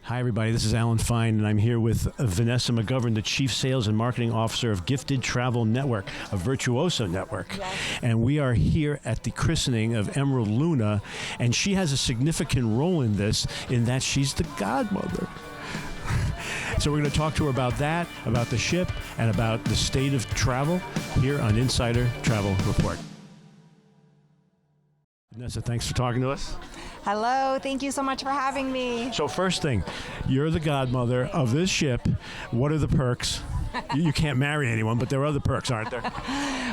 Hi, everybody. This is Alan Fine, and I'm here with Vanessa McGovern, the Chief Sales and Marketing Officer of Gifted Travel Network, a virtuoso network. Yes. And we are here at the christening of Emerald Luna, and she has a significant role in this, in that she's the godmother. So we're going to talk to her about that, about the ship, and about the state of travel here on Insider Travel Report. Vanessa, thanks for talking to us. Hello, thank you so much for having me. So first thing, you're the godmother of this ship. What are the perks? You can't marry anyone, but there are other perks, aren't there?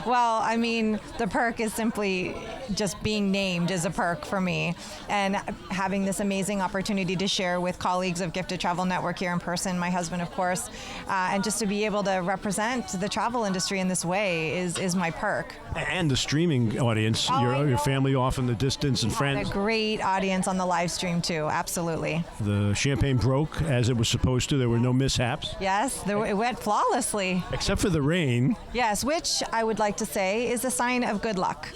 Well, I mean, the perk is simply just being named is a perk for me, and having this amazing opportunity to share with colleagues of Gifted Travel Network here in person, my husband, of course, and just to be able to represent the travel industry in this way is my perk. And the streaming audience, your family off in the distance and friends. A great audience on the live stream too, absolutely. The champagne broke as it was supposed to. There were no mishaps. Yes, it went flawlessly. Except for the rain. Yes, which I would like to say is a sign of good luck.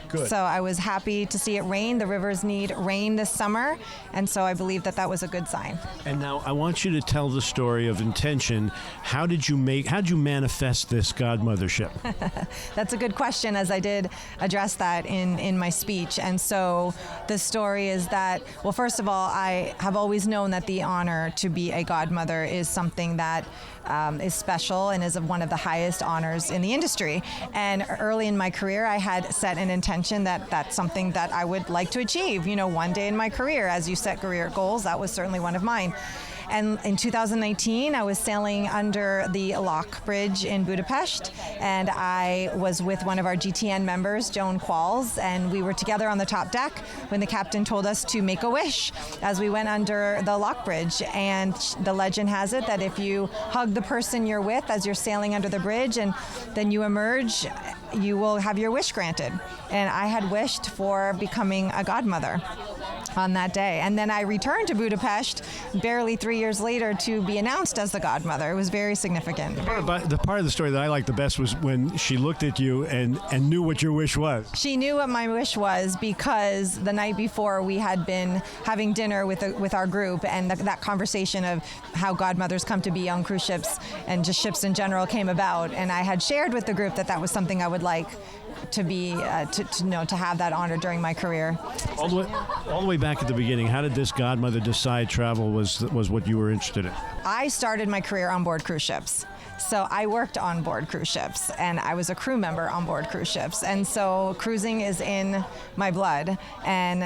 Good. So I was happy to see it rain. The rivers need rain this summer, and so I believe that was a good sign. And now I want you to tell the story of intention. How did you manifest this godmothership? That's a good question, as I did address that in my speech. And so the story is that, well, first of all, I have always known that the honor to be a godmother is something that is special and is one of the highest honors in the industry. And early in my career, I had set an intention that that's something that I would like to achieve, one day in my career. As you set career goals, that was certainly one of mine. And in 2019, I was sailing under the Lock Bridge in Budapest, and I was with one of our GTN members, Joan Qualls, and we were together on the top deck when the captain told us to make a wish as we went under the Lock Bridge. And the legend has it that if you hug the person you're with as you're sailing under the bridge and then you emerge, you will have your wish granted. And I had wished for becoming a godmother on that day. And then I returned to Budapest barely 3 years later to be announced as the godmother. It was very significant. The part of the story that I liked the best was when she looked at you and knew what your wish was. She knew what my wish was because the night before we had been having dinner with our group, and that conversation of how godmothers come to be on cruise ships and just ships in general came about. And I had shared with the group that was something I would like to be to have that honor during my career. All the way back at the beginning, how did this godmother decide travel was what you were interested in? I started my career on board cruise ships. So I worked on board cruise ships, and I was a crew member on board cruise ships. And so cruising is in my blood, and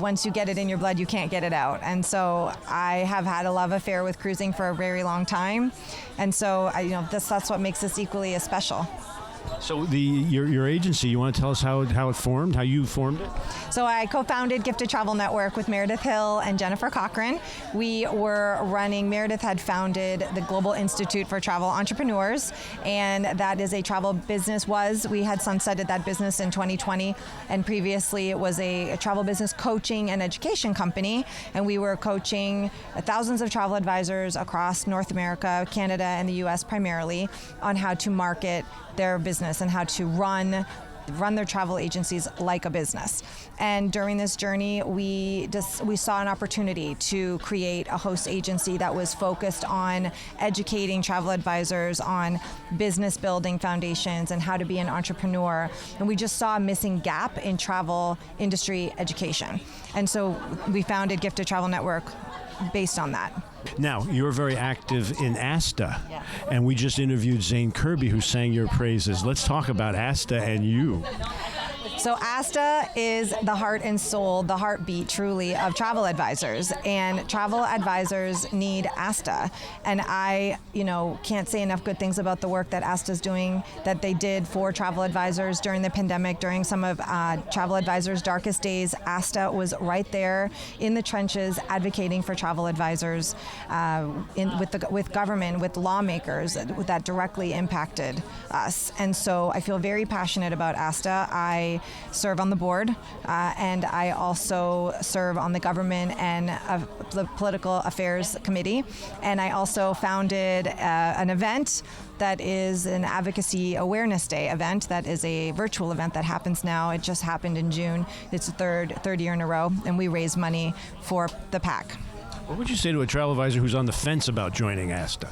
once you get it in your blood, you can't get it out. And so I have had a love affair with cruising for a very long time, and so that's what makes this equally as special. So your agency, you want to tell us how it formed, how you formed it? So I co-founded Gifted Travel Network with Meredith Hill and Jennifer Cochran. Meredith had founded the Global Institute for Travel Entrepreneurs, and that is a travel business. We had sunsetted that business in 2020, and previously it was a travel business coaching and education company, and we were coaching thousands of travel advisors across North America, Canada, and the US primarily on how to market their business and how to run their travel agencies like a business. And during this journey, we saw an opportunity to create a host agency that was focused on educating travel advisors on business building foundations and how to be an entrepreneur. And we just saw a missing gap in travel industry education. And so we founded Gifted Travel Network based on that. Now, you're very active in Asta, and we just interviewed Zane Kirby, who sang your praises. Let's talk about Asta and you. So Asta is the heart and soul, the heartbeat truly of travel advisors, and travel advisors need Asta. And I, can't say enough good things about the work that Asta's doing, that they did for travel advisors during the pandemic, during some of travel advisors' darkest days. Asta was right there in the trenches advocating for travel advisors with government, with lawmakers that directly impacted us. And so I feel very passionate about Asta. I serve on the board, and I also serve on the government and the political affairs committee. And I also founded an event that is an advocacy awareness day event that is a virtual event that happens now. It just happened in June. It's the third year in a row, and we raise money for the PAC. What would you say to a travel advisor who's on the fence about joining Asta?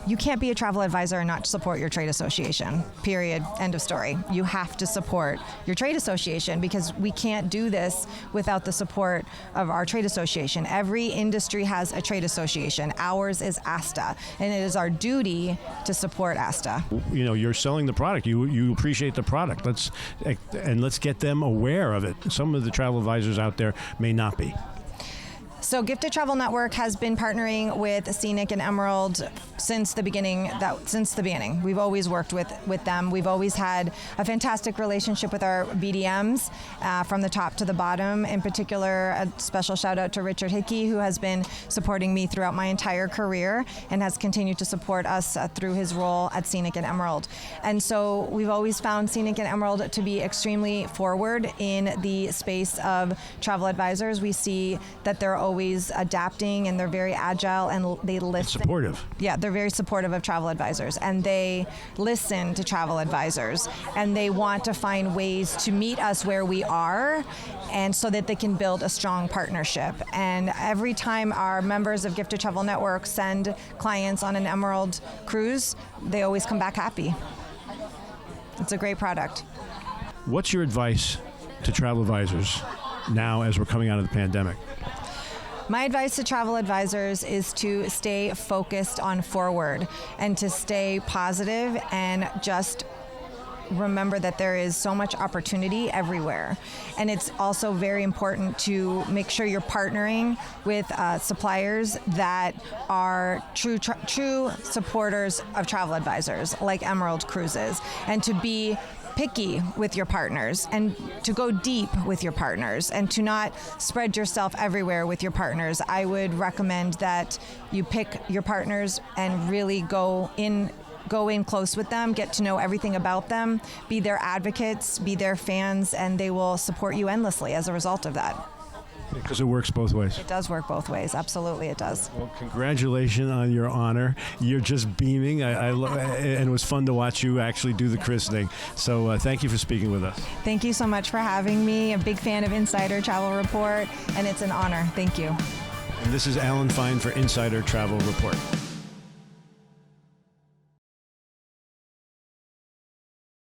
You can't be a travel advisor and not support your trade association, period, end of story. You have to support your trade association because we can't do this without the support of our trade association. Every industry has a trade association. Ours is Asta, and it is our duty to support Asta. You know, you're selling the product. You appreciate the product. Let's get them aware of it. Some of the travel advisors out there may not be. So Gifted Travel Network has been partnering with Scenic and Emerald since the beginning. We've always worked with them. We've always had a fantastic relationship with our BDMs from the top to the bottom. In particular, a special shout out to Richard Hickey, who has been supporting me throughout my entire career and has continued to support us through his role at Scenic and Emerald. And so we've always found Scenic and Emerald to be extremely forward in the space of travel advisors. We see that they're always adapting and they're very agile and they listen. It's supportive. Yeah, they're very supportive of travel advisors and they listen to travel advisors and they want to find ways to meet us where we are and so that they can build a strong partnership. And every time our members of Gifted Travel Network send clients on an Emerald cruise, they always come back happy. It's a great product. What's your advice to travel advisors now as we're coming out of the pandemic? My advice to travel advisors is to stay focused on forward and to stay positive and just remember that there is so much opportunity everywhere. And it's also very important to make sure you're partnering with suppliers that are true supporters of travel advisors, like Emerald Cruises, and to be picky with your partners and to go deep with your partners and to not spread yourself everywhere with your partners. I would recommend that you pick your partners and really go in close with them, get to know everything about them, be their advocates, be their fans, and they will support you endlessly as a result of that. Because it works both ways. It does work both ways. Absolutely, it does. Well, congratulations on your honor. You're just beaming. And it was fun to watch you actually do the christening. So thank you for speaking with us. Thank you so much for having me. A big fan of Insider Travel Report, and it's an honor. Thank you. And this is Alan Fine for Insider Travel Report.